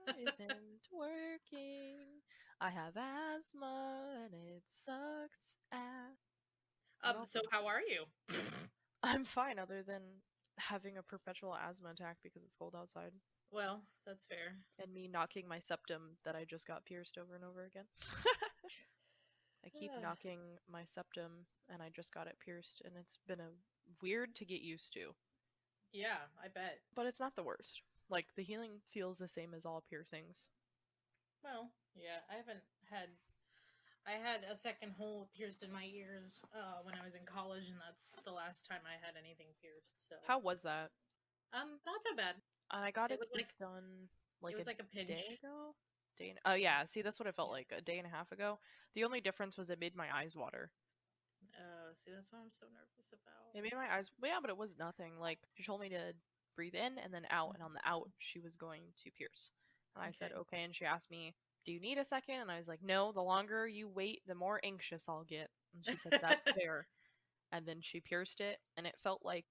Isn't working. I have asthma and it sucks ass. So how are you? I'm fine, other than having a perpetual asthma attack because it's cold outside. Well, that's fair. And me knocking my septum that I just got pierced over and over again. I keep knocking my septum and I just got it pierced, and it's been a weird to get used to. Yeah, I bet. But it's not the worst. Like, the healing feels the same as all piercings. Well, yeah, I had a second hole pierced in my ears when I was in college, and that's the last time I had anything pierced. So How was that? not so bad. And I got It it was like done it was like a day pinch. ago. Oh yeah, see that's what it felt Yeah. like a day and a half ago. The only difference was it made my eyes water. See, that's what I'm so nervous about. It made my eyes. Well, yeah, but it was nothing. Like she told me to breathe in and then out, and on the out she was going to pierce. And I said okay, and she asked me, "Do you need a second?" And I was like, "No. The longer you wait, the more anxious I'll get." And she said, "That's fair." And then she pierced it, and it felt like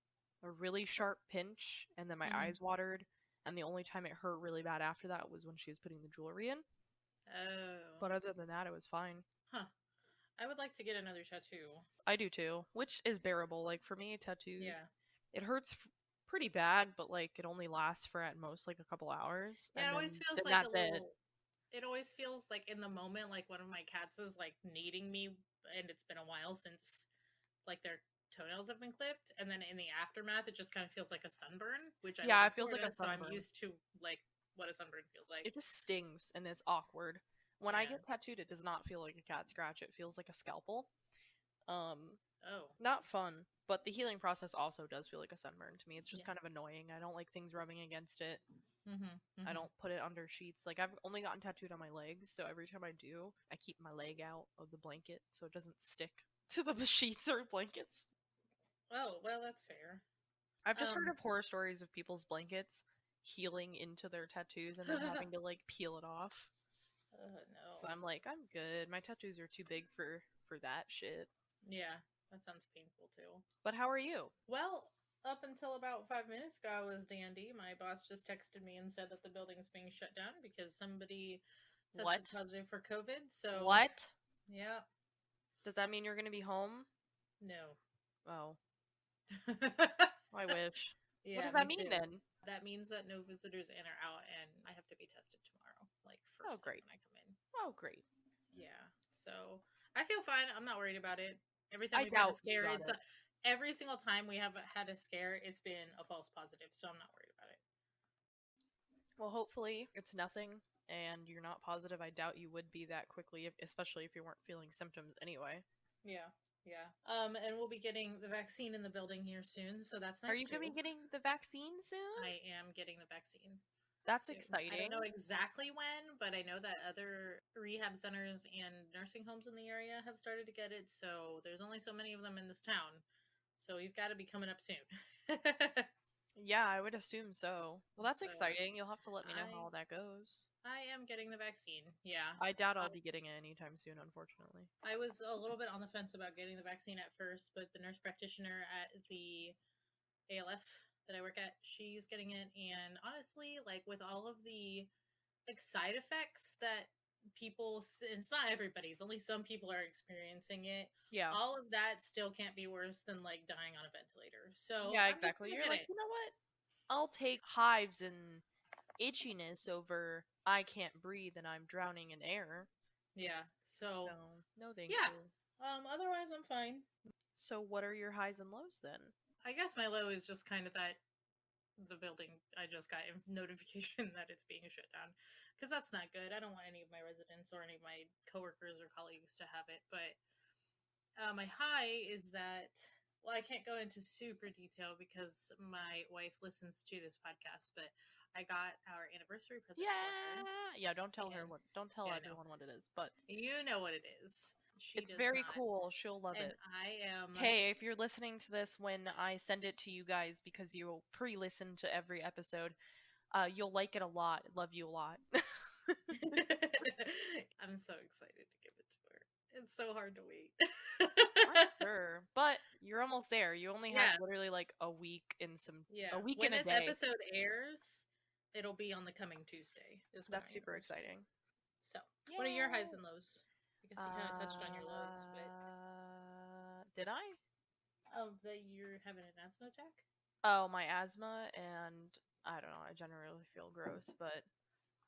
a really sharp pinch, and then my eyes watered. And the only time it hurt really bad after that was when she was putting the jewelry in. Oh. But other than that, it was fine. Huh. I would like to get another tattoo. I do too, which is bearable. Like for me, tattoos, Yeah. it hurts pretty bad, but like it only lasts for at most like a couple hours. Yeah, And it always then, feels then like a that's it. little. It always feels like in the moment, like one of my cats is like needing me, and it's been a while since like their toenails have been clipped, and then in the aftermath, it just kind of feels like a sunburn, which I Yeah, live it in feels like Florida, a so I'm sunburn. used to like what a sunburn feels like. It just stings and it's awkward. When I Yeah. get tattooed, it does not feel like a cat scratch. It feels like a scalpel. Oh. Not fun, but the healing process also does feel like a sunburn to me. It's just Yeah. kind of annoying. I don't like things rubbing against it. Mm-hmm. I don't put it under sheets. Like I've only gotten tattooed on my legs, so every time I do, I keep my leg out of the blanket so it doesn't stick to the sheets or blankets. Oh, well, that's fair. I've just heard of horror stories of people's blankets healing into their tattoos and then having to like peel it off. No. So I'm like, I'm good. My tattoos are too big for that shit. Yeah, that sounds painful too. But how are you? Well, up until about 5 minutes ago, I was dandy. My boss just texted me and said that the building's being shut down because somebody tested positive for COVID. So What? Yeah. Does that mean you're gonna be home? No. Oh. I wish. Yeah, what does that me mean too. then? That means that no visitors in or out, and I have to be tested tomorrow, like first great. thing when I come in. Oh, great. Yeah, so I feel fine. I'm not worried about it. Every time I we've had a doubt you scare, got it's it. every single time we have had a scare, it's been a false positive, so I'm not worried about it. Well, hopefully it's nothing and you're not positive. I doubt you would be that quickly, especially if you weren't feeling symptoms anyway. Yeah, yeah. And we'll be getting the vaccine in the building here soon, so that's nice. Are you going to be getting the vaccine soon? I am getting the vaccine. That's soon. exciting. I don't know exactly when, but I know that other rehab centers and nursing homes in the area have started to get it, so there's only so many of them in this town. So you've got to be coming up soon. Yeah, I would assume so. Well, that's exciting. You'll have to let me know how all that goes. I am getting the vaccine, yeah. I doubt I'll be getting it anytime soon, unfortunately. I was a little bit on the fence about getting the vaccine at first, but the nurse practitioner at the ALF that I work at, she's getting it, and honestly, like with all of the like side effects that people, it's not everybody, it's only some people are experiencing it. Yeah. All of that still can't be worse than like dying on a ventilator. So yeah, exactly. You're like, you know what? I'll take hives and itchiness over I can't breathe and I'm drowning in air. Yeah. So no thank you. Otherwise I'm fine. So what are your highs and lows then? I guess my low is just kind of that the building, I just got a notification that it's being shut down, because that's not good. I don't want any of my residents or any of my coworkers or colleagues to have it. But my high is that, well, I can't go into super detail because my wife listens to this podcast, but I got our anniversary present for her. Yeah, don't tell her And don't tell yeah, I know. everyone what it is, but You know what it is. She it's does very not. cool. She'll love And it. I am. Okay, if you're listening to this when I send it to you guys because you pre-listen to every episode, you'll like it a lot. Love you a lot. I'm so excited to give it to her. It's so hard to wait. I'm sure, but you're almost there. You only have Yeah, literally like a yeah. week When and a this day. episode airs, it'll be on the coming Tuesday. Is when our That's super anniversary is. exciting. So, what are your highs Yay! and lows? I guess you kind of touched on your lows, but Did I? that you're having an asthma attack. Oh, my asthma, and I don't know. I generally feel gross, but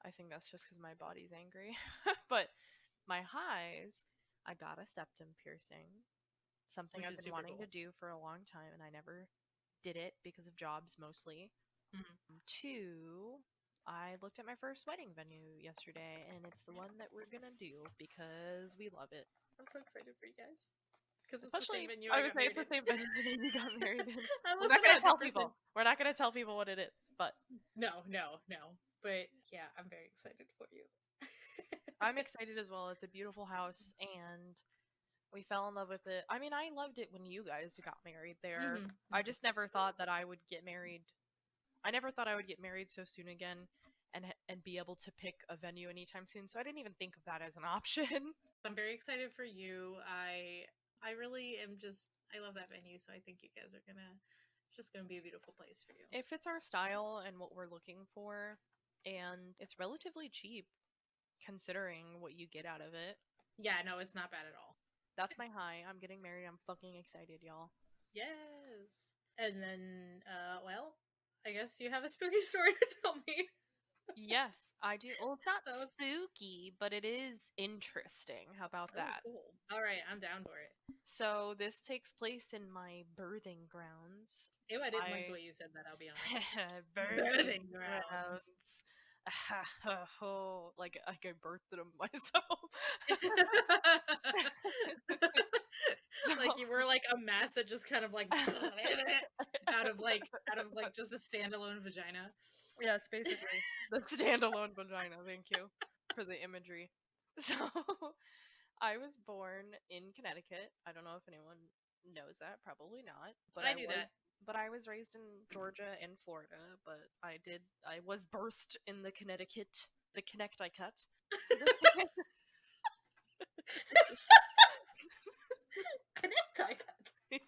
I think that's just because my body's angry. But my highs, I got a septum piercing, something Which I've is been super wanting to cool. do for a long time, and I never did it because of jobs mostly. Mhm. Two, I looked at my first wedding venue yesterday, and it's the one that we're gonna do because we love it. I'm so excited for you guys because it's the same Especially, venue I I would got say it's married the in. same venue that you got married in. I We're wasn't not gonna tell 100%. people. We're not gonna tell people what it is, but No, no, no. But yeah, I'm very excited for you. I'm excited as well. It's a beautiful house, and we fell in love with it. I mean, I loved it when you guys got married there. Hmm. I just never thought that I would get married. I never thought I would get married so soon again, and be able to pick a venue anytime soon. So I didn't even think of that as an option. I'm very excited for you. I really am just I love that venue, so I think you guys are gonna it's just gonna be a beautiful place for you. It fits our style and what we're looking for, and it's relatively cheap considering what you get out of it. Yeah, no, it's not bad at all. That's my high. I'm getting married. I'm fucking excited, y'all. Yes. And then well, I guess you have a spooky story to tell me. Yes, I do. Well, it's not That was spooky, but it is interesting. How about oh that? cool. All right, I'm down for it. So, this takes place in my birthing grounds. Ew, I didn't like the I way you said that, I'll be honest. birthing Birthing grounds. grounds. Oh, like I birthed them myself. So, Like you were like a mass that just kind of like out of like just a standalone vagina. yes, basically the standalone vagina. Thank you for the imagery. So, I was born in Connecticut. I don't know if anyone knows that. Probably not. But I knew that. I was raised in Georgia and Florida. But I was birthed in the Connecticut, the Connecticut. So Connect I cut.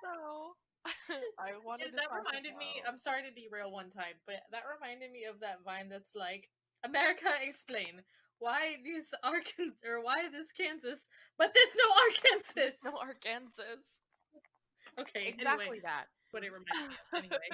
so I wanted to That talk reminded me, about. I'm sorry to derail one time, but that reminded me of that vine that's like, America explain why these Arkansas or why this Kansas, but there's no Arkansas. No, Arkansas. Okay, anyway, Exactly that. what it reminded me of. Anyway.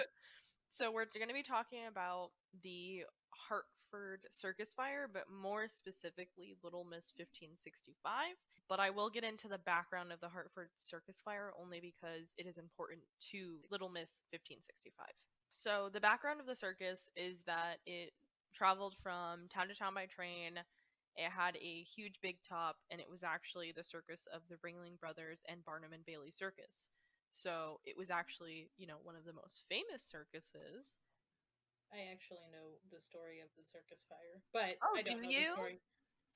So we're going to be talking about the Hartford Circus Fire, but more specifically Little Miss 1565. But I will get into the background of the Hartford Circus Fire only because it is important to Little Miss 1565. So the background of the circus is that it traveled from town to town by train. It had a huge big top, and it was actually the circus of the Ringling Brothers and Barnum and Bailey Circus. So it was actually, one of the most famous circuses. I actually know the story of the Circus Fire, but Oh, I do don't know the you? story.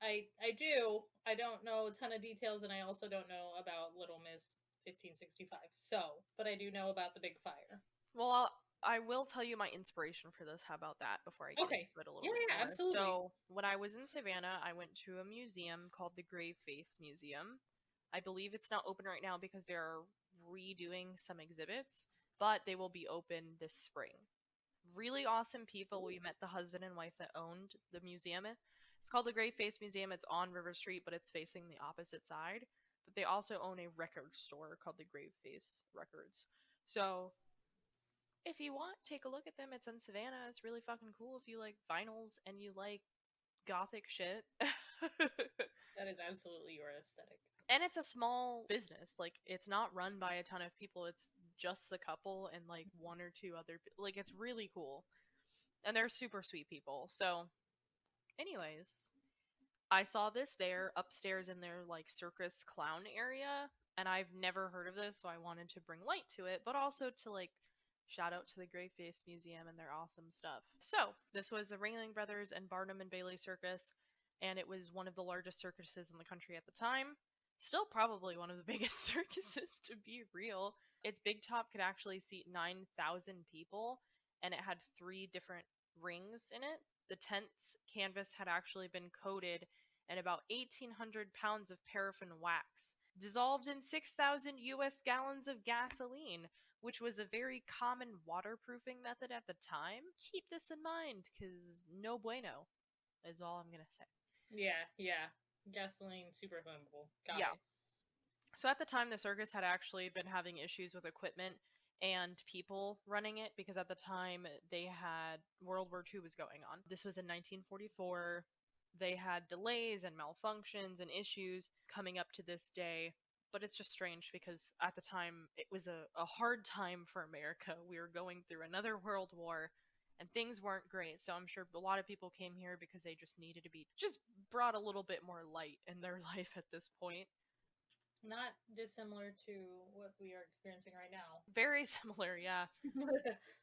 I do. I don't know a ton of details, and I also don't know about Little Miss 1565. So, but I do know about the big fire. Well, I will tell you my inspiration for this. How about that before I get Okay. into it a little Yeah, bit yeah, more? absolutely. So, when I was in Savannah, I went to a museum called the Grave Face Museum. I believe it's not open right now because they're redoing some exhibits, but they will be open this spring. Really awesome people. We met the husband and wife that owned the museum. It's called the Grave Face Museum. It's on River Street, but it's facing the opposite side. But they also own a record store called the Grave Face Records. So if you want, take a look at them. It's in Savannah. It's really fucking cool if you like vinyls and you like gothic shit. That is absolutely your aesthetic. And it's a small business. Like, it's not run by a ton of people. It's just the couple and like one or two other. Like, it's really cool. And they're super sweet people. So, anyways, I saw this there upstairs in their like circus clown area. And I've never heard of this, so I wanted to bring light to it, but also to like Shout out to the Grey Face Museum and their awesome stuff. So, this was the Ringling Brothers and Barnum and Bailey Circus, and it was one of the largest circuses in the country at the time. Still probably one of the biggest circuses, to be real. Its big top could actually seat 9,000 people, and it had 3 different rings in it. The tent's canvas had actually been coated in about 1,800 pounds of paraffin wax, dissolved in 6,000 US gallons of gasoline, which was a very common waterproofing method at the time. Keep this in mind, because no bueno is all I'm going to say. Yeah, yeah. Gasoline, super flammable. Got Yeah. it. So at the time, the circus had actually been having issues with equipment and people running it, because at the time they had World War II was going on. This was in 1944. They had delays and malfunctions and issues coming up to this day. But it's just strange because at the time it was a hard time for America. We were going through another world war and things weren't great. So I'm sure a lot of people came here because they just needed to be just brought a little bit more light in their life at this point. Not dissimilar to what we are experiencing right now. Very similar, yeah.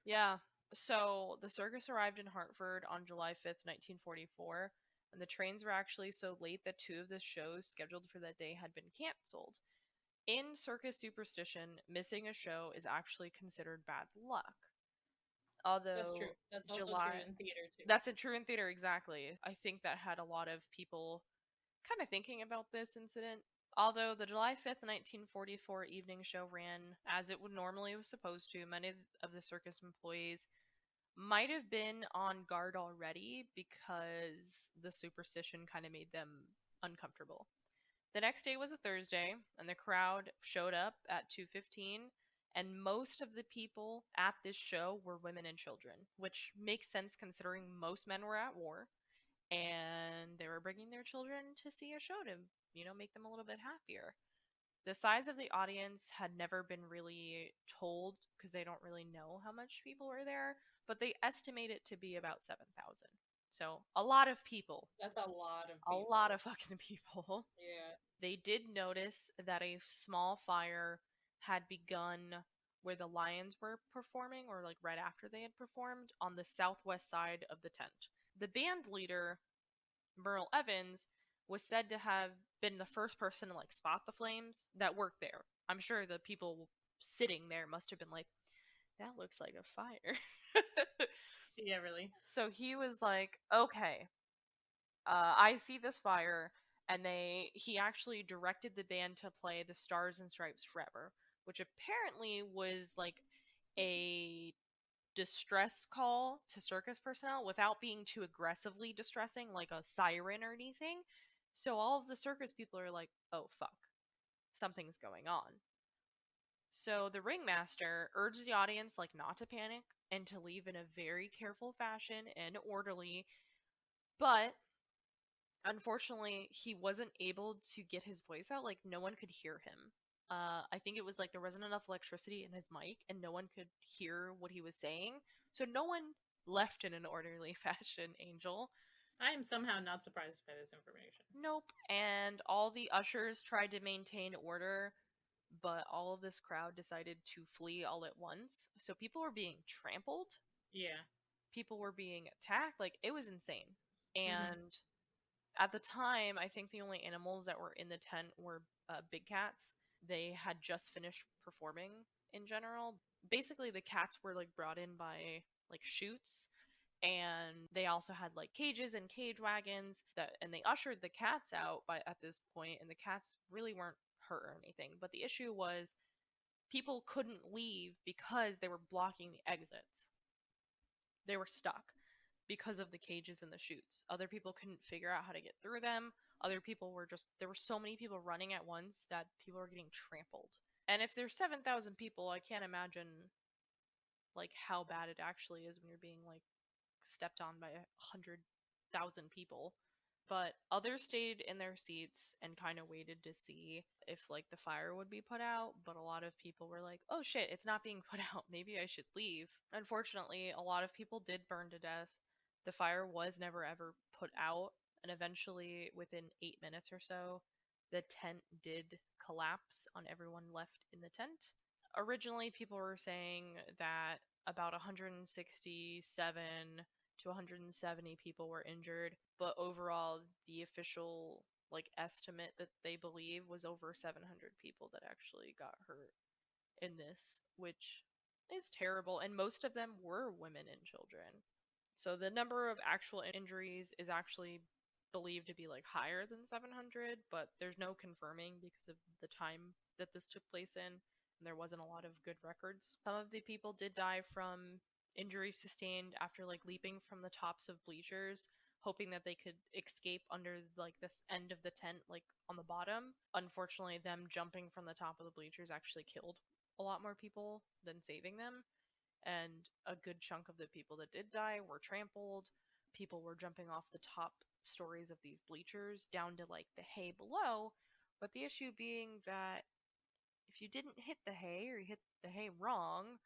Yeah. So the circus arrived in Hartford on July 5th, 1944, and the trains were actually so late that 2 of the shows scheduled for that day had been canceled. In circus superstition, missing a show is actually considered bad luck. That's true. Although That's also July, true in theater too. that's a true in theater, exactly. I think that had a lot of people kind of thinking about this incident. Although the July 5th, 1944 evening show ran as it would normally was supposed to, many of the circus employees might have been on guard already because the superstition kind of made them uncomfortable. The next day was a Thursday, and the crowd showed up at 2:15, and most of the people at this show were women and children, which makes sense considering most men were at war and they were bringing their children to see a show to, make them a little bit happier. The size of the audience had never been really told because they don't really know how much people were there, but they estimate it to be about 7,000. So, a lot of people. That's a lot of A people. lot of fucking people. Yeah. They did notice that a small fire had begun where the lions were performing, or like right after they had performed, on the southwest side of the tent. The band leader, Merle Evans, was said to have been the first person to like spot the flames that worked there. I'm sure the people sitting there must have been like, that looks like a fire. Yeah, really. So he was like, okay, I see this fire, and he actually directed the band to play the Stars and Stripes Forever, which apparently was like a distress call to circus personnel without being too aggressively distressing, like a siren or anything. So all of the circus people are like, oh fuck, something's going on. So the ringmaster urged the audience like not to panic and to leave in a very careful fashion and orderly, but unfortunately he wasn't able to get his voice out. Like no one could hear him. I think it was like there wasn't enough electricity in his mic and no one could hear what he was saying. So no one left in an orderly fashion, Angel. I am somehow not surprised by this information. Nope. And all the ushers tried to maintain order, but all of this crowd decided to flee all at once. So people were being trampled. Yeah. People were being attacked. Like it was insane. Mm-hmm. And at the time, I think the only animals that were in the tent were big cats. They had just finished performing in general. Basically, the cats were like brought in by like chutes, and they also had like cages and cage wagons and they ushered the cats out by at this point, and the cats really weren't hurt or anything. But the issue was people couldn't leave because they were blocking the exits. They were stuck because of the cages and the chutes. Other people couldn't figure out how to get through them. Other people were just, there were so many people running at once that people were getting trampled. And if there's 7,000 people, I can't imagine like how bad it actually is when you're being like stepped on by 100,000 people. But others stayed in their seats and kind of waited to see if like the fire would be put out, but a lot of people were like, oh shit, it's not being put out, maybe I should leave. Unfortunately, a lot of people did burn to death. The fire was never ever put out, and eventually within 8 minutes or so the tent did collapse on everyone left in the tent. Originally, people were saying that about 167 to 170 people were injured, but overall, the official estimate that they believe was over 700 people that actually got hurt in this, which is terrible, and most of them were women and children. So the number of actual injuries is actually believed to be higher than 700, but there's no confirming because of the time that this took place in, and there wasn't a lot of good records. Some of the people did die from injuries sustained after leaping from the tops of bleachers, hoping that they could escape under this end of the tent on the bottom. Unfortunately, them jumping from the top of the bleachers actually killed a lot more people than saving them, and a good chunk of the people that did die were trampled. People were jumping off the top stories of these bleachers down to the hay below, but the issue being that if you didn't hit the hay or you hit the hay wrong,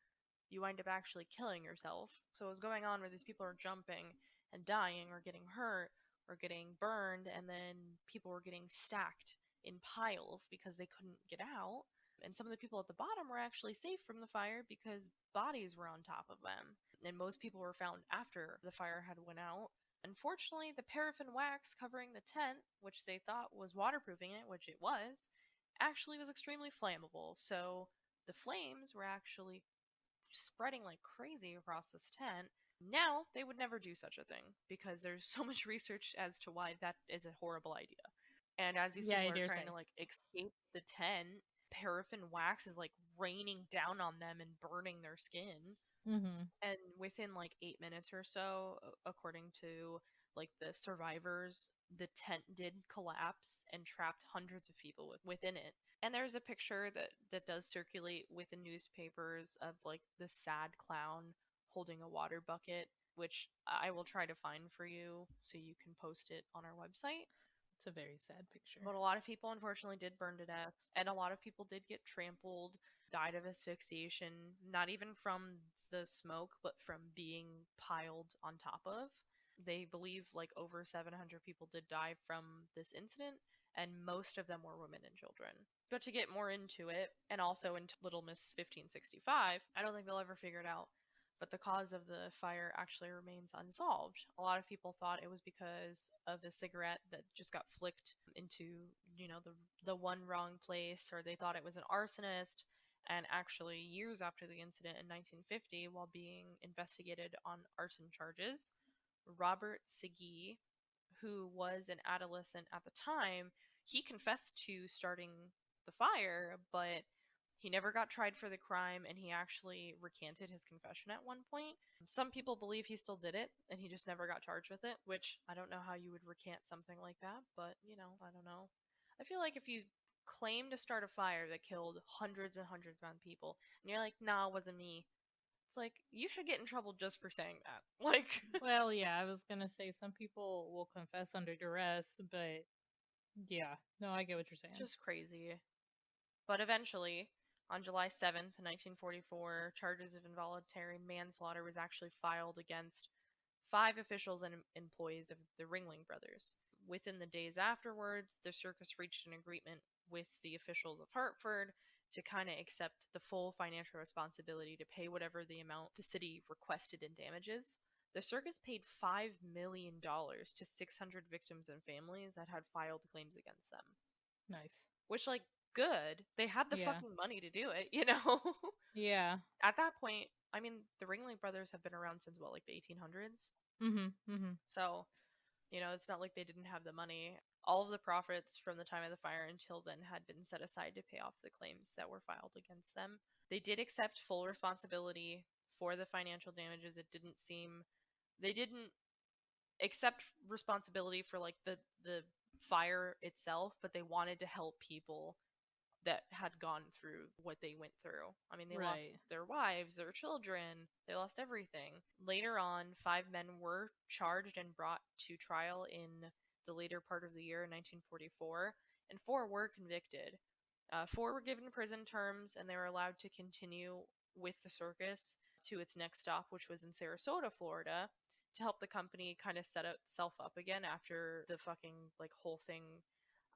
you wind up actually killing yourself. So what was going on where these people are jumping and dying or getting hurt or getting burned, and then people were getting stacked in piles because they couldn't get out. And some of the people at the bottom were actually safe from the fire because bodies were on top of them. And most people were found after the fire had went out. Unfortunately, the paraffin wax covering the tent, which they thought was waterproofing it, which it was, actually was extremely flammable. So the flames were actually spreading like crazy across this tent. Now, they would never do such a thing because there's so much research as to why that is a horrible idea. And as these Yeah, people I are dare trying say. to escape the tent, paraffin wax is raining down on them and burning their skin. Mm-hmm. And within 8 minutes or so, according to the survivors, the tent did collapse and trapped hundreds of people within it. And there's a picture that does circulate within newspapers of the sad clown holding a water bucket, which I will try to find for you so you can post it on our website. It's a very sad picture. But a lot of people unfortunately did burn to death, and a lot of people did get trampled, died of asphyxiation, not even from the smoke, but from being piled on top of. They believe over 700 people did die from this incident, and most of them were women and children. But to get more into it, and also into Little Miss 1565, I don't think they'll ever figure it out. But the cause of the fire actually remains unsolved. A lot of people thought it was because of a cigarette that just got flicked into, the one wrong place, or they thought it was an arsonist. And actually, years after the incident in 1950, while being investigated on arson charges, Robert Segee, who was an adolescent at the time, he confessed to starting the fire, but he never got tried for the crime, and he actually recanted his confession at one point. Some people believe he still did it, and he just never got charged with it, which I don't know how you would recant something like that, but, I don't know. I feel like if you claim to start a fire that killed hundreds and hundreds of people, and you're like, nah, it wasn't me, it's like, you should get in trouble just for saying that. Well, yeah, I was gonna say some people will confess under duress, but yeah, no, I get what you're saying. just crazy. But eventually, on July 7th, 1944, charges of involuntary manslaughter was actually filed against 5 officials and employees of the Ringling Brothers. Within the days afterwards, the circus reached an agreement with the officials of Hartford to kind of accept the full financial responsibility to pay whatever the amount the city requested in damages. The circus paid $5 million to 600 victims and families that had filed claims against them. Nice. Which, good. They had the Yeah. fucking money to do it. Yeah. At that point, I mean, the Ringling Brothers have been around since what, the 1800s? Mm-hmm. Mm-hmm. So, it's not like they didn't have the money. All of the profits from the time of the fire until then had been set aside to pay off the claims that were filed against them. They did accept full responsibility for the financial damages. They didn't accept responsibility for the fire itself, but they wanted to help people that had gone through what they went through. I mean, they lost Right. their wives, their children, they lost everything. Later on, 5 men were charged and brought to trial in the later part of the year, 1944, and 4 were convicted. 4 were given prison terms, and they were allowed to continue with the circus to its next stop, which was in Sarasota, Florida, to help the company kind of set itself up again after the fucking whole thing,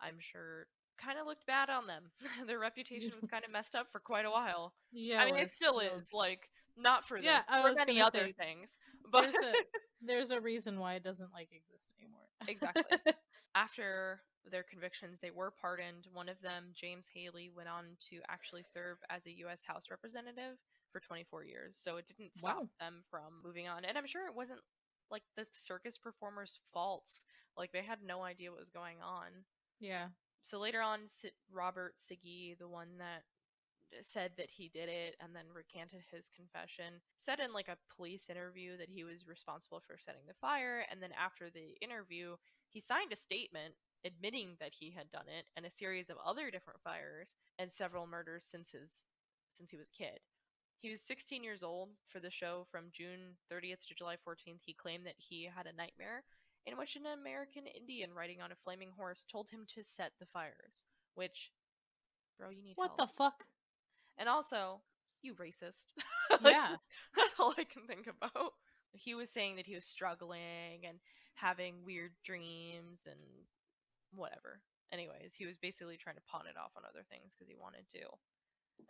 I'm sure, kind of looked bad on them. Their reputation was kind of messed up for quite a while. Yeah, I mean, it let's still go. is, like, not for Yeah, this, I for was many gonna other say things, but there's a reason why it doesn't like exist anymore. exactly. After their convictions, they were pardoned. One of them, James Haley, went on to actually serve as a U.S. House representative for 24 years. So it didn't stop Wow. them from moving on. And I'm sure it wasn't like the circus performers' faults. Like they had no idea what was going on. Yeah. So later on, Robert Siggy, the one that said that he did it and then recanted his confession, said in like a police interview that he was responsible for setting the fire, and then after the interview he signed a statement admitting that he had done it and a series of other different fires and several murders since he was a kid. He was 16 years old for the show from June 30th to July 14th. He claimed that he had a nightmare in which an American Indian riding on a flaming horse told him to set the fires, which, bro, you need What help. the fuck? And also, you racist. Like, Yeah. that's all I can think about. He was saying that he was struggling and having weird dreams and whatever. Anyways, he was basically trying to pawn it off on other things because he wanted to.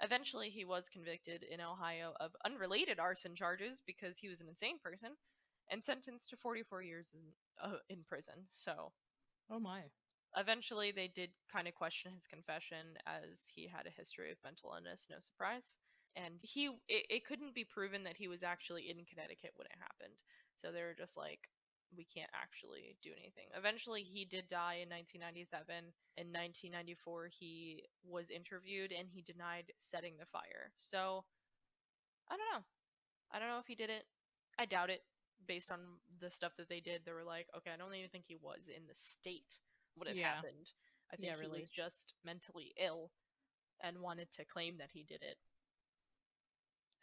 Eventually, he was convicted in Ohio of unrelated arson charges because he was an insane person and sentenced to 44 years in prison. So, Oh my. eventually, they did kind of question his confession as he had a history of mental illness, no surprise. And it couldn't be proven that he was actually in Connecticut when it happened. So they were just like, we can't actually do anything. Eventually, he did die in 1997. In 1994, he was interviewed and he denied setting the fire. So I don't know. I don't know if he did it. I doubt it. Based on the stuff that they did, they were like, okay, I don't even think he was in the state when it Yeah. happened. I Yeah, think he was really. just mentally ill and wanted to claim that he did it.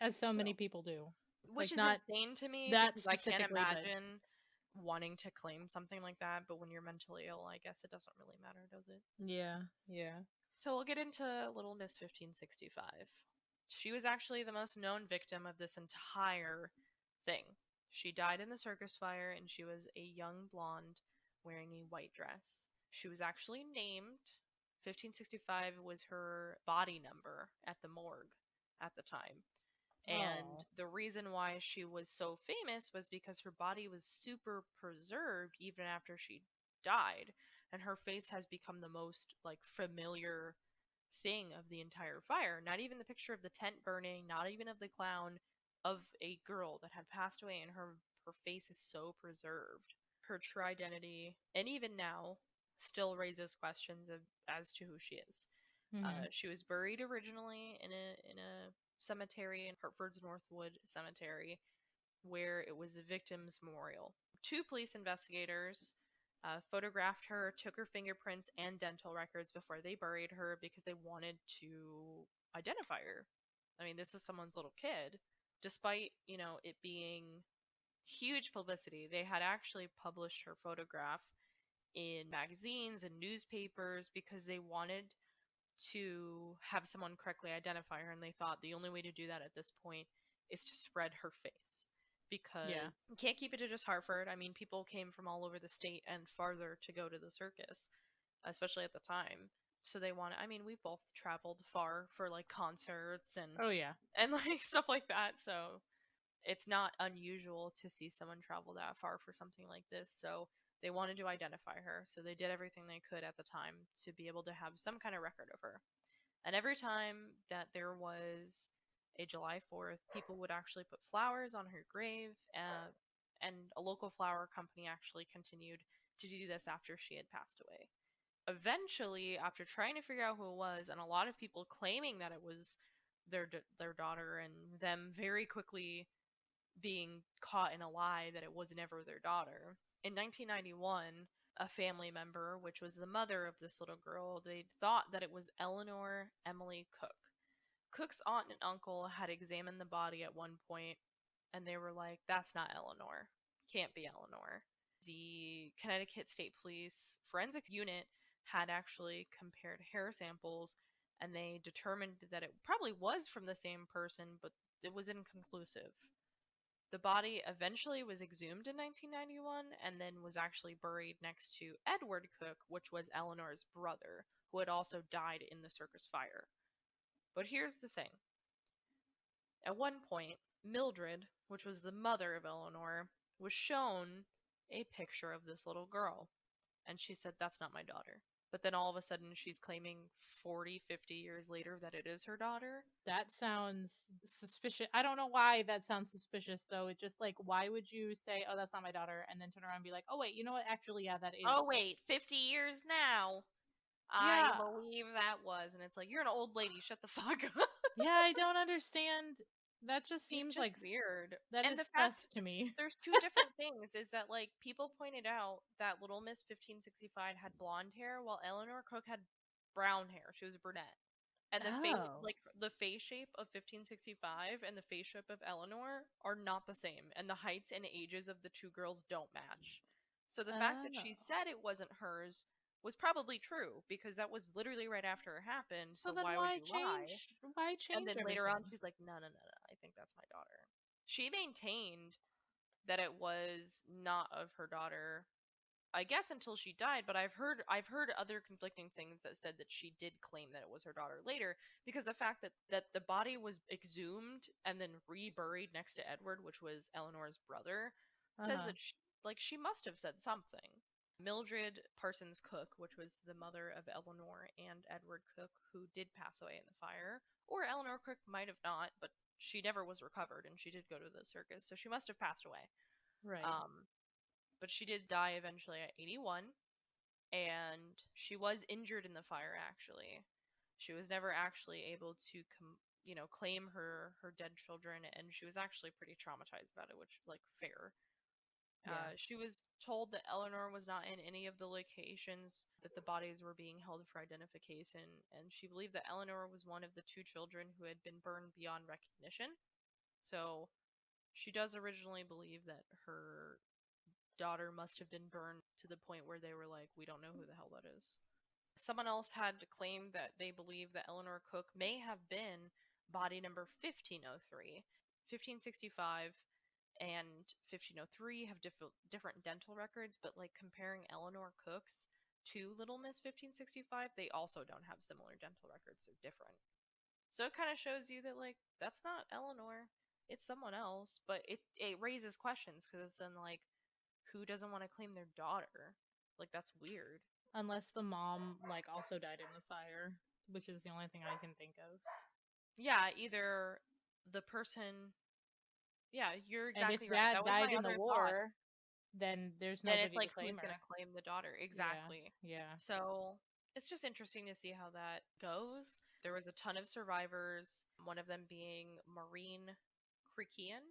As so many So, people do. which Like is not insane to me that because I can't specifically, but imagine wanting to claim something like that. But when you're mentally ill, I guess it doesn't really matter, does it? yeah. Yeah. So we'll get into Little Miss 1565. She was actually the most known victim of this entire thing. She died in the circus fire and she was a young blonde wearing a white dress. She was actually named 1565 was her body number at the morgue at the time. And Oh. the reason why she was so famous was because her body was super preserved even after she died. And her face has become the most like familiar thing of the entire fire. Not even the picture of the tent burning, not even of the clown, of a girl that had passed away, and her face is so preserved. Her true identity, and even now, still raises questions of as to who she is. Mm-hmm. She was buried originally in a cemetery in Hartford's Northwood Cemetery, where it was a victim's memorial. Two police investigators photographed her, took her fingerprints and dental records before they buried her because they wanted to identify her. I mean, this is someone's little kid. Despite, it being huge publicity, they had actually published her photograph in magazines and newspapers because they wanted to have someone correctly identify her, and they thought the only way to do that at this point is to spread her face because Yeah. you can't keep it to just Hartford. I mean, people came from all over the state and farther to go to the circus, especially at the time. So they want. I mean, we've both traveled far for like concerts Oh yeah. and like stuff like that. So it's not unusual to see someone travel that far for something like this. So they wanted to identify her. So they did everything they could at the time to be able to have some kind of record of her. And every time that there was a July 4th, people would actually put flowers on her grave. And a local flower company actually continued to do this after she had passed away. Eventually, after trying to figure out who it was, and a lot of people claiming that it was their daughter, and them very quickly being caught in a lie that it was never their daughter. In 1991, a family member, which was the mother of this little girl, they thought that it was Eleanor Emily Cook. Cook's aunt and uncle had examined the body at one point, and they were like, that's not Eleanor. Can't be Eleanor. The Connecticut State Police forensic unit had actually compared hair samples, and they determined that it probably was from the same person, but it was inconclusive. The body eventually was exhumed in 1991 and then was actually buried next to Edward Cook, which was Eleanor's brother, who had also died in the circus fire. But here's the thing. At one point, Mildred, which was the mother of Eleanor, was shown a picture of this little girl. And she said, "That's not my daughter." But then all of a sudden, she's claiming 40, 50 years later that it is her daughter. That sounds suspicious. I don't know why that sounds suspicious, though. It just, like, why would you say, "Oh, that's not my daughter," and then turn around and be like, "Oh, wait, you know what? Actually, yeah, that Oh, is." wait, 50 years now. I Yeah. believe that was. And it's like, you're an old lady. Shut the fuck up. Yeah, I don't understand. That just It's seems just like weird. that And is the fact sus to me. there's two different things is that, like, people pointed out that Little Miss 1565 had blonde hair while Eleanor Cook had brown hair. She was a brunette. And the face, Oh. like, the face shape of 1565 and the face shape of Eleanor are not the same, and the heights and ages of the two girls don't match. So the fact that she Oh. said it wasn't hers was probably true because that was literally right after it happened. So So then why would you lie? why And change then later on, everything? she's like, "No, no, no, no. I think that's my daughter." She maintained that it was not of her daughter, I guess, until she died, but I've heard other conflicting things that said that she did claim that it was her daughter later, because the fact that the body was exhumed and then reburied next to Edward, which was Eleanor's brother, says Uh-huh. that she must have said something. Mildred Parsons Cook, which was the mother of Eleanor and Edward Cook, who did pass away in the fire, or Eleanor Cook might have not, but she never was recovered and she did go to the circus, so she must have passed away. Right. Um, but she did die eventually at 81, and she was injured in the fire. Actually, she was never actually able to claim her dead children, and she was actually pretty traumatized about it, which, like, fair. Yeah. She was told that Eleanor was not in any of the locations that the bodies were being held for identification, and she believed that Eleanor was one of the two children who had been burned beyond recognition. So she does originally believe that her daughter must have been burned to the point where they were like, "We don't know who the hell that is." Someone else had claimed that they believe that Eleanor Cook may have been body number 1503. 1565 and 1503 have different dental records, but, like, comparing Eleanor Cook's to Little Miss 1565, they also don't have similar dental records. They're different. So it kind of shows you that, like, that's not Eleanor. It's someone else, but it raises questions because it's then like, who doesn't want to claim their daughter? Like, that's weird. Unless the mom, like, also died in the fire, which is the only thing I can think of. Yeah, either the person. Yeah, you're And if exactly right. That dad was my died in the other thought. war, then there's Then it's nobody to like, claim who's gonna her. claim the daughter? Yeah. Exactly. Yeah. So it's just interesting to see how that goes. There was a ton of survivors, one of them being Maureen Crichian.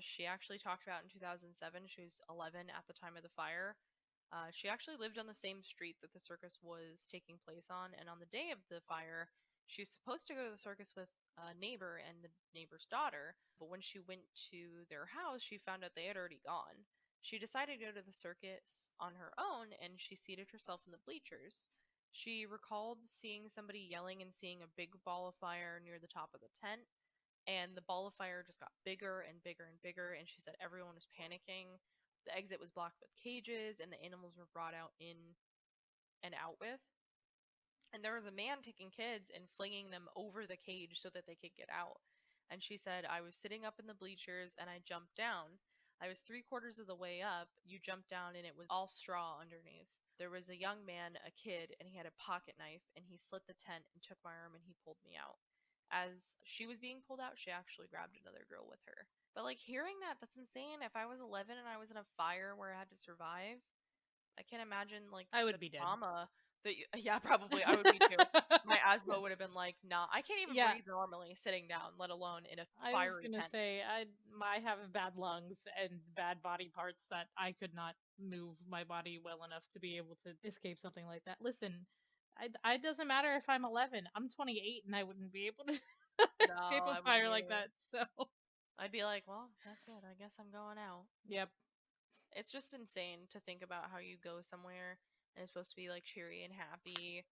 She actually talked about in 2007. She was 11 at the time of the fire. She actually lived on the same street that the circus was taking place on, and on the day of the fire, she was supposed to go to the circus with a neighbor and the neighbor's daughter, but when she went to their house, she found out they had already gone. She decided to go to the circus on her own, and she seated herself in the bleachers. She recalled seeing somebody yelling and seeing a big ball of fire near the top of the tent, and the ball of fire just got bigger and bigger and bigger, and she said everyone was panicking. The exit was blocked with cages, and the animals were brought out in and out with. And there was a man taking kids and flinging them over the cage so that they could get out. And she said, "I was sitting up in the bleachers and I jumped down. I was 3/4 of the way up. You jumped down and it was all straw underneath. There was a young man, a kid, and he had a pocket knife, and he slit the tent and took my arm and he pulled me out. As she was being pulled out, she actually grabbed another girl with her." But, like, hearing that, that's insane. If I was 11 and I was in a fire where I had to survive, I can't imagine, like, I the would be dead. trauma that yeah, probably. I would be too. My asthma would have been like, nah, I can't even Yeah, breathe normally sitting down, let alone in a I was fiery gonna tent. say I have bad lungs and bad body parts that I could not move my body well enough to be able to escape something like that. Listen, I doesn't matter if I'm 11. I'm 28 and I wouldn't be able to No, escape a I wouldn't fire like either. that. So, I'd be like, well, that's it. I guess I'm going out. yep. It's just insane to think about how you go somewhere and it's supposed to be, like, cheery and happy,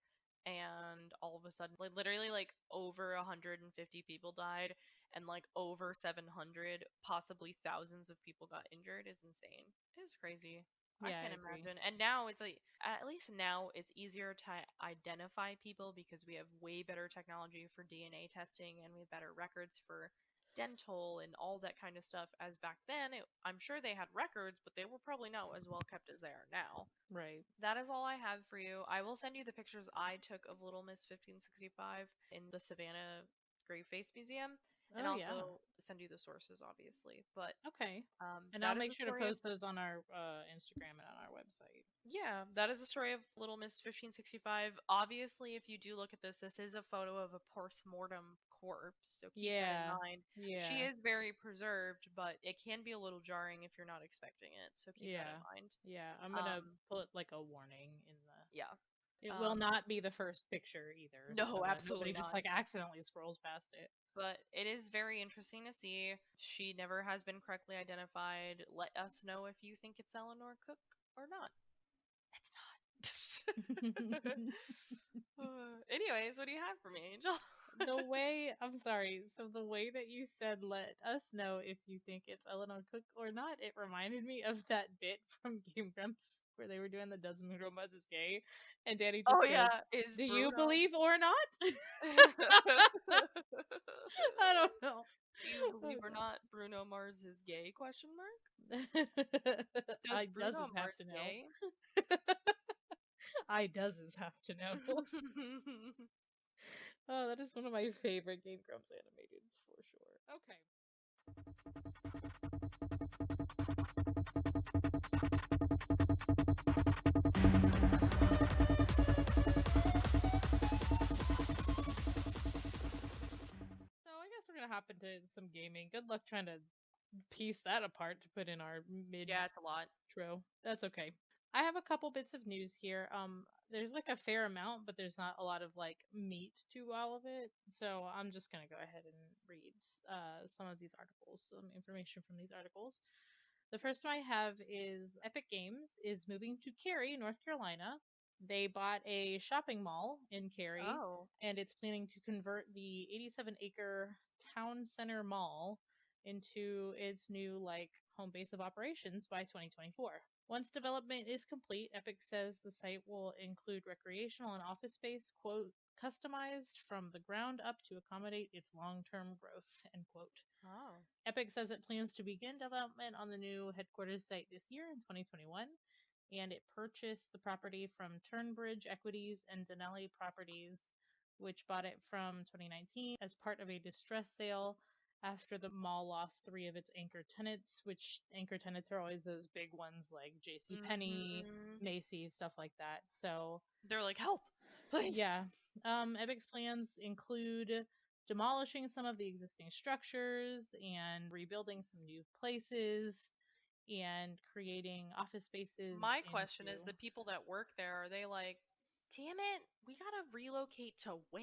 and all of a sudden, like, literally, like, over 150 people died. and like over 700, possibly thousands of people got injured is insane. It's crazy. I Yeah, I can't agree. imagine. And now it's like, at least now it's easier to identify people because we have way better technology for DNA testing and we have better records for dental and all that kind of stuff. As back then, I'm sure they had records, but they were probably not as well kept as they are now. Right. That is all I have for you. I will send you the pictures I took of Little Miss 1565 in the Savannah Grave Face Museum, and Oh yeah. also send you the sources, obviously. But Okay. And I'll that is make the sure to story of, post those on our Instagram and on our website. yeah, that is the story of Little Miss 1565. Obviously, if you do look at this is a photo of a post-mortem corpse, so keep that in Yeah. mind. She Yeah. is very preserved, but it can be a little jarring if you're not expecting it, so keep that in Yeah. mind. Yeah. I'm gonna Um, put like a warning in the. yeah. It will Um, not be the first picture either, no, so that absolutely nobody just not. like accidentally scrolls past it. But it is very interesting to see. She never has been correctly identified. Let us know if you think it's Eleanor Cook or not. It's not. Anyways, what do you have for me, Angel? The way I'm sorry, so the way that you said let us know if you think it's Eleanor Cook or not, it reminded me of that bit from Game Grumps where they were doing the Doesn't Mean Romance is Gay, and Danny Oh just goes, yeah, is "Do you Bruno? believe or not?" I don't know. Do you believe or Okay. not Bruno Mars is gay? Question mark. Does I Bruno does have Mars to know. gay? I does have to know. Oh, that is one of my favorite Game Grumps animateds for sure. Okay. So I guess we're gonna hop into some gaming. Good luck trying to piece that apart to put in our mid Yeah, it's a lot. intro. That's okay. I have a couple bits of news here. There's like a fair amount, but there's not a lot of like meat to all of it. So I'm just gonna go ahead and read some of these articles, some information from these articles. The first one I have is Epic Games is moving to Cary, North Carolina. They bought a shopping mall in Cary, Oh. and it's planning to convert the 87-acre town center mall into its new like home base of operations by 2024. Once development is complete, Epic says the site will include recreational and office space, quote, customized from the ground up to accommodate its long-term growth, end quote. Oh. Epic says it plans to begin development on the new headquarters site this year in 2021, and it purchased the property from Turnbridge Equities and Denali Properties, which bought it from 2019 as part of a distress sale after the mall lost three of its anchor tenants, which anchor tenants are always those big ones like J.C. Penney, Mm-hmm. Macy's, stuff like that. So They're like, help, please. yeah. Epic's plans include demolishing some of the existing structures and rebuilding some new places and creating office spaces My question is, into. the people that work there, are they like, damn it, we gotta relocate to where?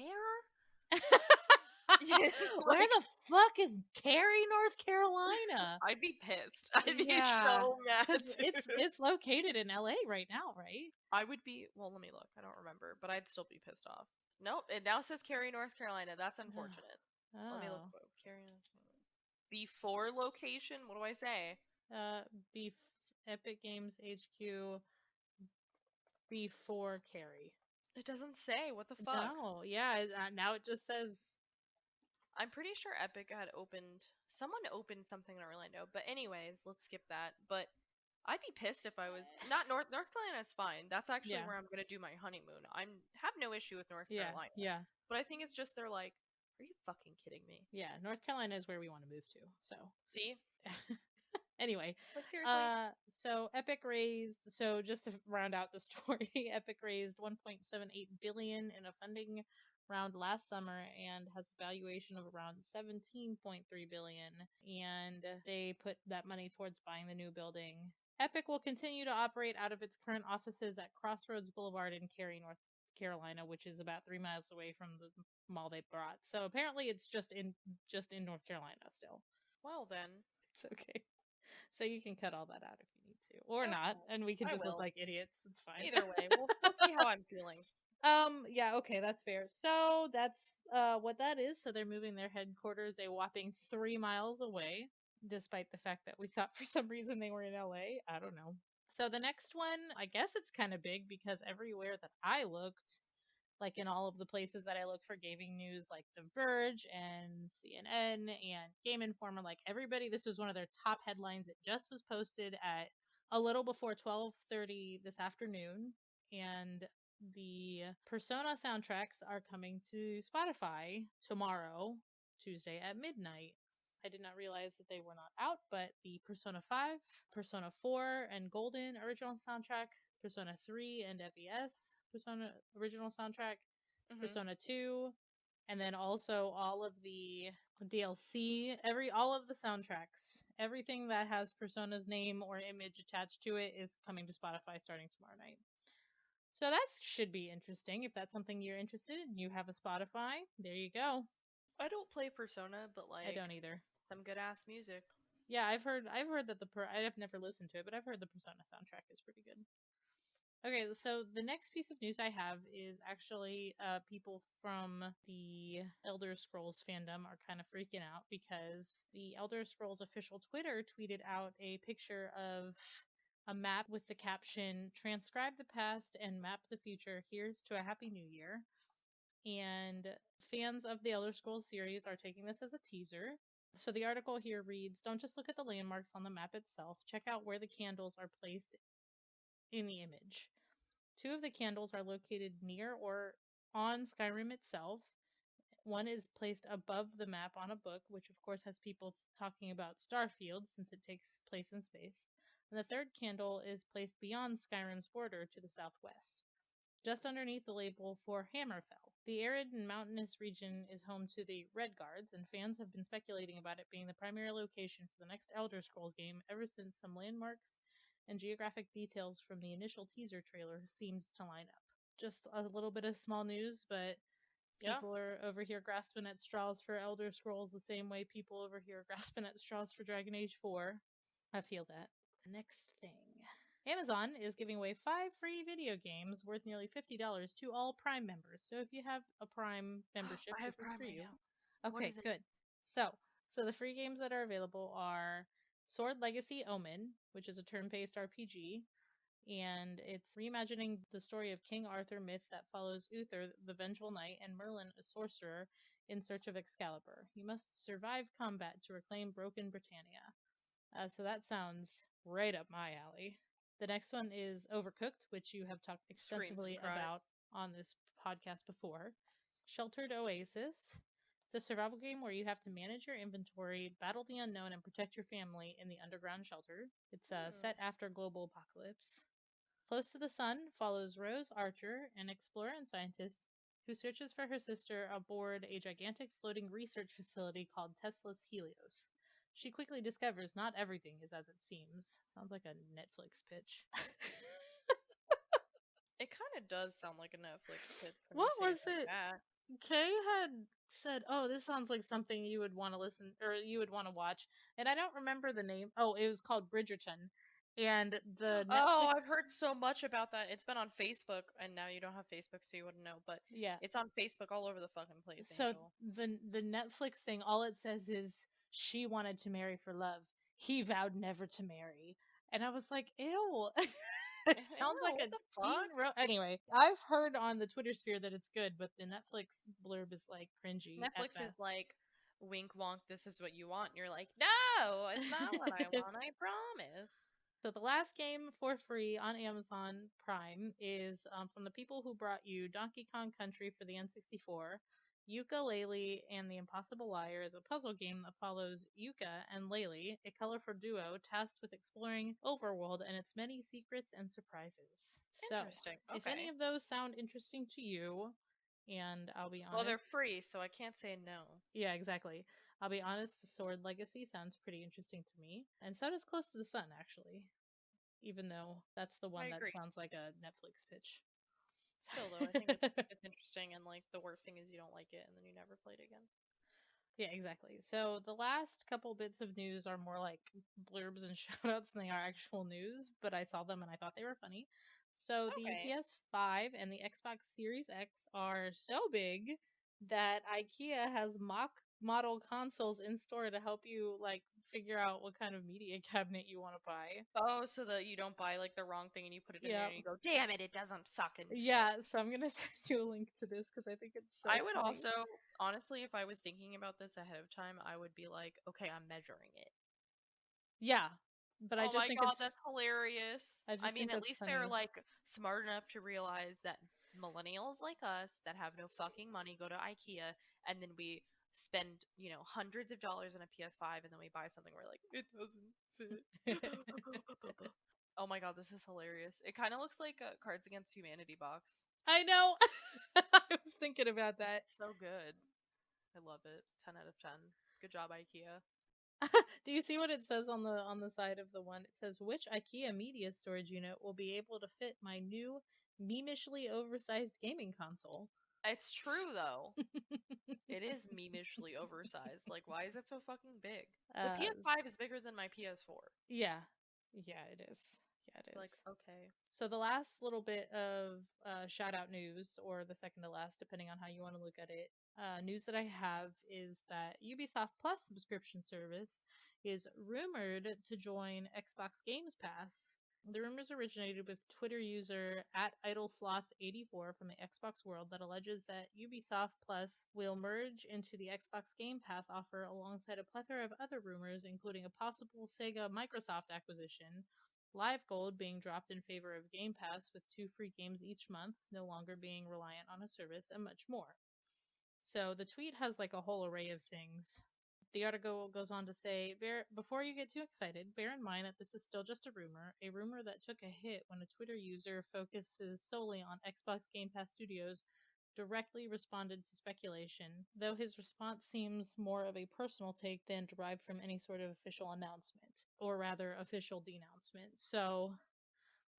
Where Like, the fuck is Cary, North Carolina? I'd be pissed. I'd be Yeah, so mad. because it's located in LA right now, right? I would be, well, let me look. I don't remember, but I'd still be pissed off. Nope, it now says Cary, North Carolina. That's unfortunate. Let me look. Oh, Cary, North Carolina. Before location? What do I say? beef Epic Games HQ before Cary. It doesn't say. What the fuck? No, yeah, now it just says. I'm pretty sure Epic had opened. Someone opened something in Orlando. But anyways, let's skip that. But I'd be pissed if I was not North Carolina is fine. That's actually Yeah, where I'm gonna do my honeymoon. I'm have no issue with North yeah, Carolina. yeah, But I think it's just they're like, are you fucking kidding me? yeah. North Carolina is where we want to move to. So, See? anyway, Like seriously? so Epic raised. So just to round out the story, Epic raised 1.78 billion in a funding round last summer and has a valuation of around 17.3 billion. And they put that money towards buying the new building. Epic will continue to operate out of its current offices at Crossroads Boulevard in Cary, North Carolina, which is about 3 miles away from the mall they brought. So apparently, it's just in North Carolina still. Well then. It's okay. So you can cut all that out if you need to, or not, Okay. and we can I just look will. like idiots. It's fine. Either way, we'll see how I'm feeling. Yeah, okay, that's fair. So that's what that is. So they're moving their headquarters a whopping 3 miles away, despite the fact that we thought for some reason they were in LA. I don't know. So the next one, I guess it's kind of big because everywhere that I looked, like in all of the places that I look for gaming news, like The Verge and CNN and Game Informer, like everybody, this was one of their top headlines. It just was posted at a little before 12:30 this afternoon, and the Persona soundtracks are coming to Spotify tomorrow, Tuesday at midnight. I did not realize that they were not out, but the Persona 5, Persona 4, and Golden original soundtrack, Persona 3 and FES Persona original soundtrack, Mm-hmm. Persona 2, and then also all of the DLC, all of the soundtracks, everything that has Persona's name or image attached to it is coming to Spotify starting tomorrow night. So that should be interesting. If that's something you're interested in, you have a Spotify. There you go. I don't play Persona, but I like don't either. some good ass music. Yeah, I've heard that I've never listened to it, but I've heard the Persona soundtrack is pretty good. Okay, so the next piece of news I have is actually people from the Elder Scrolls fandom are kind of freaking out because the Elder Scrolls official Twitter tweeted out a picture of a map with the caption "Transcribe the past and map the future. Here's to a happy new year." And fans of the Elder Scrolls series are taking this as a teaser. So the article here reads, "Don't just look at the landmarks on the map itself. Check out where the candles are placed in the image. Two of the candles are located near or on Skyrim itself. One is placed above the map on a book, which of course has people talking about Starfield since it takes place in space. And the third candle is placed beyond Skyrim's border to the southwest, just underneath the label for Hammerfell. The arid and mountainous region is home to the Red Guards, and fans have been speculating about it being the primary location for the next Elder Scrolls game ever since some landmarks and geographic details from the initial teaser trailer seemed to line up. Just a little bit of small news, but Yeah. people are over here grasping at straws for Elder Scrolls the same way people over here are grasping at straws for Dragon Age 4. I feel that. Next thing. Amazon is giving away 5 free video games worth nearly $50 to all Prime members. So if you have a Prime membership, I this have is Prime for right you. now. What Okay, is it? good. So the free games that are available are Sword Legacy Omen, which is a turn-based RPG, and it's reimagining the story of King Arthur myth that follows Uther, the vengeful knight, and Merlin, a sorcerer, in search of Excalibur. You must survive combat to reclaim broken Britannia. So that sounds right up my alley. The next one is Overcooked, which you have talked Screams and extensively cries. about on this podcast before. Sheltered Oasis. It's a survival game where you have to manage your inventory, battle the unknown, and protect your family in the underground shelter. It's Hmm. set after global apocalypse. Close to the Sun follows Rose Archer, an explorer and scientist who searches for her sister aboard a gigantic floating research facility called Tesla's Helios. She quickly discovers not everything is as it seems. Sounds like a Netflix pitch. It kind of does sound like a Netflix pitch when you What say it was like it? that. Kay had said, "Oh, this sounds like something you would want to listen or you would want to watch," and I don't remember the name. Oh, it was called Bridgerton, and the Oh, Netflix. I've heard so much about that. It's been on Facebook, and now you don't have Facebook, so you wouldn't know. But Yeah, it's on Facebook all over the fucking place, so Angel. the Netflix thing, all it says is she wanted to marry for love. He vowed never to marry. And I was like, ew. It sounds Ew, like a what the teen fuck? anyway, I've heard on the Twitter sphere that it's good, but the Netflix blurb is like cringy at Netflix is best. like, wink wonk, this is what you want. And you're like, no, it's not what I want, I promise. So the last game for free on Amazon Prime is from the people who brought you Donkey Kong Country for the N64. Yooka-Laylee and the Impossible Liar is a puzzle game that follows Yuka and Laylee, a colorful duo tasked with exploring Overworld and its many secrets and surprises. So, Interesting. if any Okay. of those sound interesting to you, and I'll be Well, they're honest, free, so I can't say no. yeah, exactly. I'll be honest, the Sword Legacy sounds pretty interesting to me, and so does Close to the Sun, actually, even though that's the I one that agree. sounds like a Netflix pitch. Still though, I think it's interesting, and like the worst thing is you don't like it and then you never play it again. Yeah, exactly. So the last couple bits of news are more like blurbs and shoutouts than they are actual news, but I saw them and I thought they were funny. So the Okay. PS5 and the Xbox Series X are so big that IKEA has mock model consoles in store to help you like figure out what kind of media cabinet you want to buy. Oh, so that you don't buy like the wrong thing and you put it in there Yeah. and you go, damn it, it doesn't fucking fit. Yeah, so I'm gonna send you a link to this because I think it's so I would funny. also, honestly, if I was thinking about this ahead of time, I would be like, okay, I'm measuring it. Yeah, but Oh my god, that's hilarious. I I just mean, think at that's least they're funny. like smart enough to realize that millennials like us that have no fucking money go to IKEA and then we spend, hundreds of dollars on a PS5 and then we buy something we're like, it doesn't fit. Oh my god, this is hilarious. It kind of looks like a Cards Against Humanity box. I know. I was thinking about This that. is so good. I love it. 10 out of 10. Good job, IKEA. Do you see what it says on the side of the one? It says which IKEA media storage unit will be able to fit my new memishly oversized gaming console. It's true though. It is memishly oversized. Like, why is it so fucking big? The uh PS5 is bigger than my PS4. yeah. Yeah, it is. Yeah, it It's like, is. okay. So the last little bit of shout out news, or the second to last, depending on how you want to look at it, news that I have is that Ubisoft Plus subscription service is rumored to join Xbox Games Pass. The rumors originated with Twitter user at IdleSloth84 from the Xbox world that alleges that Ubisoft Plus will merge into the Xbox Game Pass offer alongside a plethora of other rumors, including a possible Sega Microsoft acquisition, Live Gold being dropped in favor of Game Pass with 2 free games each month, no longer being reliant on a service, and much more. So the tweet has like a whole array of things. The article goes on to say, before you get too excited, bear in mind that this is still just a rumor that took a hit when a Twitter user focuses solely on Xbox Game Pass Studios directly responded to speculation, though his response seems more of a personal take than derived from any sort of official announcement, or rather, official denouncement. So,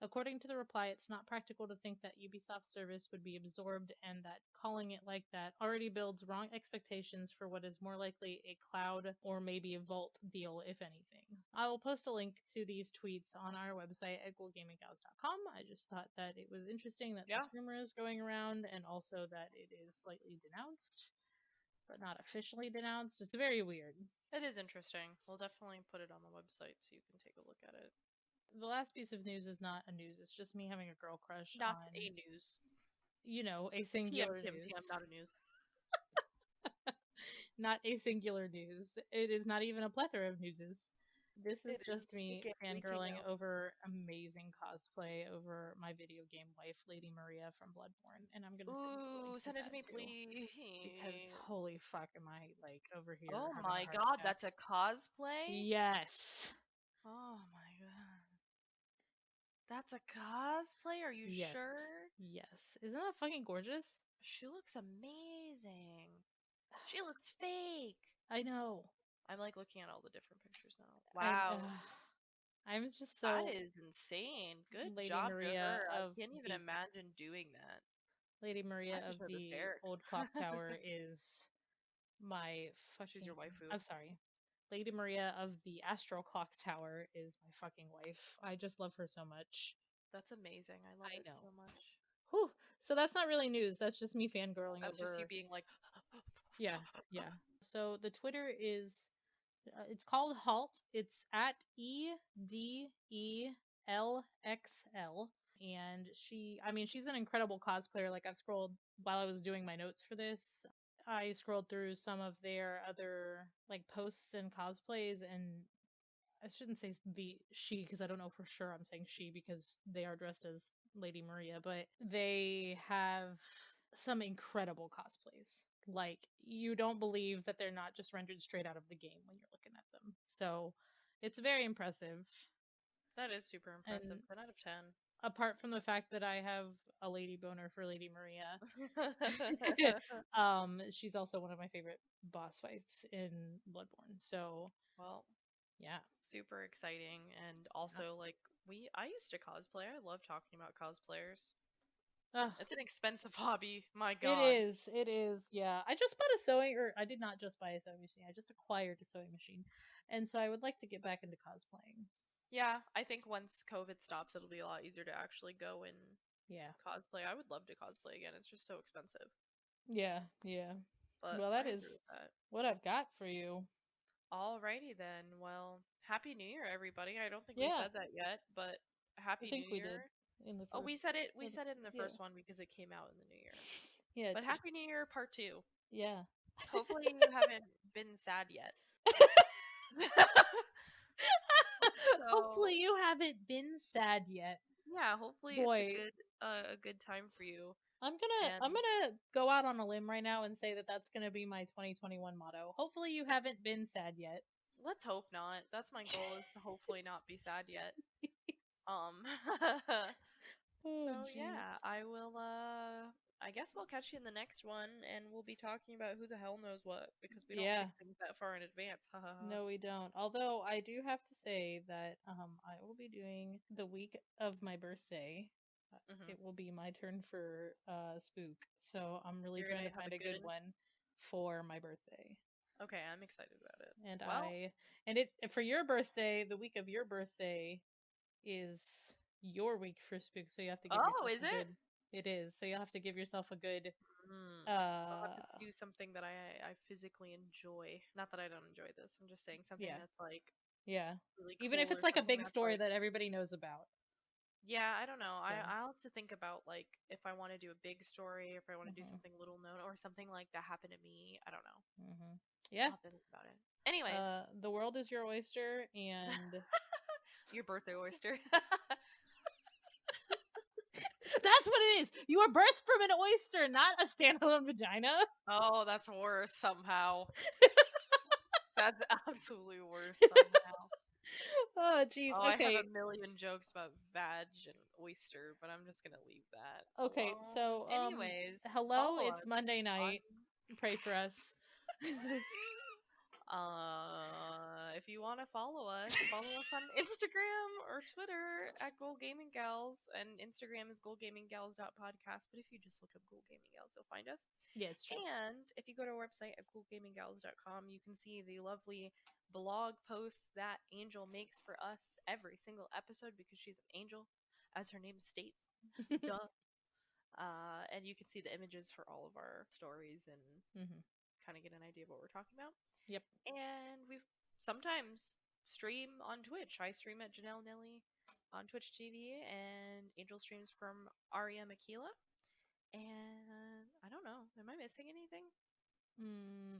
according to the reply, it's not practical to think that Ubisoft's service would be absorbed, and that calling it like that already builds wrong expectations for what is more likely a cloud or maybe a vault deal, if anything. I will post a link to these tweets on our website at ghoulgaminggals.com. I just thought that it was interesting that Yeah, this rumor is going around, and also that it is slightly denounced, but not officially denounced. It's very weird. it is interesting. We'll definitely put it on the website so you can take a look at it. The last piece of news is not a news, it's just me having a girl crush Not on, a news. a TM, singular TM, TM, news. not a news. Not a singular news. It is not even a plethora of newses. This is It is. just me Get everything fangirling out. over amazing cosplay over my video game wife, Lady Maria from Bloodborne, and I'm gonna send you the link Ooh, to send it to that me, too. please. Because holy fuck, am I like over here Oh having a my heart god, attack? that's a cosplay? Yes. Oh my god. That's a cosplay? Are you Yes. sure? Yes. Isn't that fucking gorgeous? She looks amazing. She looks fake. I know. I'm like looking at all the different pictures now. And Wow. I'm just That so is insane. Good Lady job to Maria her. I of can't even the imagine doing that. Lady Maria That's of just her the hysteric. old clock tower is my She's fucking. your waifu. I'm sorry. Lady Maria of the Astral Clock Tower is my fucking wife. I just love her so much. That's amazing. I love I it know. so much. Whew. So that's not really news. That's just me fangirling That's just you over. being like, Yeah, yeah. So the Twitter is it's called Halt. It's at EDELXL. And she's an incredible cosplayer. Like, I've scrolled while I was doing my notes for this. I scrolled through some of their other like posts and cosplays, and I shouldn't say the she because I don't know for sure I'm saying she because they are dressed as Lady Maria, but they have some incredible cosplays. Like, you don't believe that they're not just rendered straight out of the game when you're looking at them. So it's very impressive. that is super impressive. And 10 out of 10. apart from the fact that I have a lady boner for Lady Maria, she's also one of my favorite boss fights in Bloodborne. So Well, yeah, super exciting. And yeah. also, like, I used to cosplay. I love talking about cosplayers. Ugh, It's an expensive hobby. My it God. is. It is. Yeah. I just bought a sewing, or I did not just buy a sewing machine. I just acquired a sewing machine, and so I would like to get back into cosplaying. Yeah, I think once COVID stops, it'll be a lot easier to actually go and Yeah. cosplay. I would love to cosplay again. It's just so expensive. Yeah. Yeah. But Well, that I agree is with that. what I've got for you. Alrighty then. Well, Happy New Year, everybody. I don't think we Yeah, said that yet, but I Happy New think we did Year. in the Oh, first. we But said it in the yeah. first one because it came out in the new year. Yeah. It But did. Happy New Year part 2. Yeah. Hopefully you haven't been sad yet. So, Hopefully you haven't been sad yet. yeah, hopefully it's Boy, a good time for you. I'm And gonna go out on a limb right now and say that that's gonna be my 2021 motto. Hopefully you haven't been sad yet. let's hope not. That's my goal, is to hopefully not be sad yet. Um Oh So jeez. yeah, I guess we'll catch you in the next one, and we'll be talking about who the hell knows what, because we don't Yeah. pick things that far in advance. Ha ha ha. No, we don't. Although I do have to say that I will be doing the week of my birthday. Mhm. It will be my turn for spook. So I'm really You're trying gonna to have a find a good good. one for my birthday. Okay, I'm excited about it. And Well, it for your birthday, the week of your birthday is your week for spook, so you have to give oh, yourself is a it? good it is. So you'll have to give yourself a good Hmm. I'll have uh to do something that I physically enjoy. Not that I don't enjoy this. I'm just saying something yeah. that's like Yeah. really Even if cool, it's or like a something big that's story like. that everybody knows about. Yeah, I don't know. So, I'll have to think about, like, if I want to do a big story, if I want to do mhm. something little known, or something like that happened to me. I don't know. Mhm. Yeah. I'll have to think about it. Anyways, The world is your oyster and your birthday oyster. that's what it is. You were birthed from an oyster, not a standalone vagina. Oh, that's worse somehow. That's absolutely worse somehow. Oh jeez. Oh, I have a Okay. million jokes about vag and oyster, but I'm just gonna leave that Okay. alone. So, Anyways, hello, follow it's us Monday on. night. Pray for us. If you want to follow us on Instagram or Twitter at ghoulgaminggals, and Instagram is ghoulgaminggals.podcast. But if you just look up Ghoul Gaming Gals, you'll find us. Yeah, it's true. And if you go to our website at ghoulgaminggals.com, you can see the lovely blog posts that Angel makes for us every single episode, because she's an angel, as her name states. Duh. And you can see the images for all of our stories and Hmm. kind of get an idea of what we're talking about. Yep. And we sometimes stream on Twitch. I stream at Janel Nelly on Twitch TV, and Angel streams from Aria Makila. And I don't know. Am I missing anything?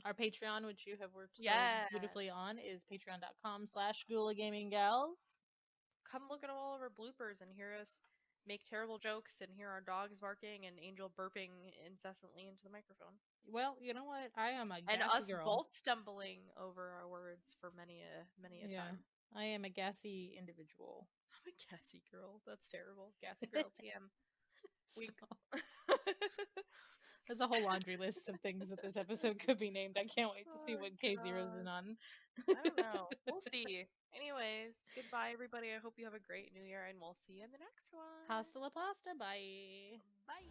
Our Patreon, which you have worked so Yeah. beautifully on, is patreon.com/ghoulgaminggals. Come look at all of our bloopers and hear us make terrible jokes and hear our dogs barking and Angel burping incessantly into the microphone. Well, you know what? I am a And gassy us girl. both stumbling over our words for many a Yeah. time. I am a gassy individual. I'm a gassy girl. That's terrible. Gassy girl TM. Wink. Stop. There's a whole laundry list of things that this episode could be named. I can't wait to see Oh what K zeroes in god. on. I don't know. We'll see. Anyways, goodbye everybody. I hope you have a great new year, and we'll see you in the next one. Hasta la pasta. Bye. Bye.